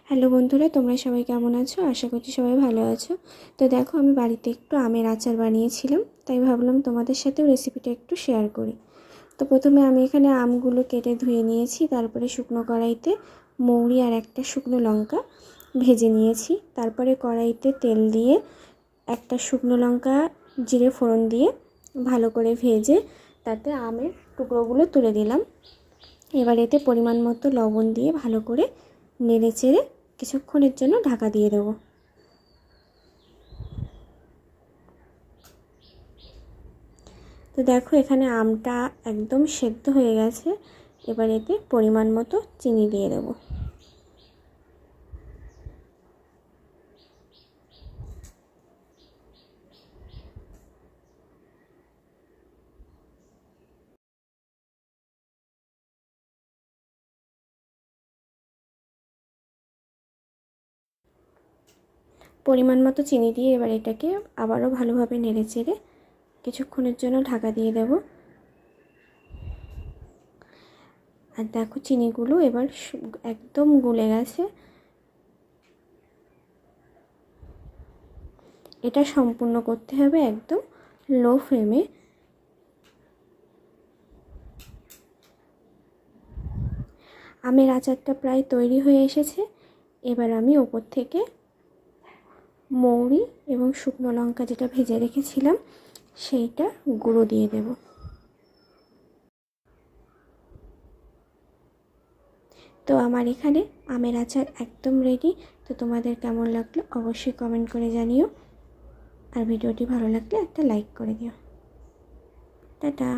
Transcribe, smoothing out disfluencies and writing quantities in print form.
Hello বন্ধুরা, তোমরা সবাই কেমন আছো? আশা করছি সবাই ভালো আছো। তো দেখো, আমি বাড়িতে একটু আমের আচার বানিয়েছিলাম, তাই ভাবলাম তোমাদের সাথেও রেসিপিটা একটু শেয়ার করি। তো প্রথমে আমি এখানে আমগুলো কেটে ধুয়ে নিয়েছি, তারপরে শুকনো কড়াইতে মৌরি আর একটা শুকনো লঙ্কা ভেজে নিয়েছি। তারপরে কড়াইতে তেল দিয়ে একটা শুকনো লঙ্কা জিরে ফোড়ন দিয়ে ভালো করে ভেজে তাতে আমের টুকরোগুলো তুলে দিলাম। এবার এতে পরিমাণ মতো লবণ দিয়ে ভালো করে নেড়ে চেড়ে কিছুক্ষণের জন্য ঢাকা দিয়ে দেবো। তো দেখো, এখানে আমটা একদম সেদ্ধ হয়ে গেছে। এবার এতে পরিমাণ মতো চিনি দিয়ে দেবো। পরিমাণ মতো চিনি দিয়ে এবার এটাকে আবারও ভালোভাবে নেড়ে চেড়ে কিছুক্ষণের জন্য ঢাকা দিয়ে দেব। আর দেখো, চিনিগুলো এবার একদম গলে গেছে। এটা সম্পূর্ণ করতে হবে একদম লো ফ্লেমে। আমের আচারটা প্রায় তৈরি হয়ে এসেছে। এবার আমি ওপর থেকে মৌরি এবং শুকনো লঙ্কা যেটা ভেজে রেখেছিলাম সেইটা গুঁড়ো দিয়ে দেব। তো আমার এখানে আমের আচার একদম রেডি। তো তোমাদের কেমন লাগলো অবশ্যই কমেন্ট করে জানিও। আর ভিডিওটি ভালো লাগলে একটা লাইক করে দিও। টাটা।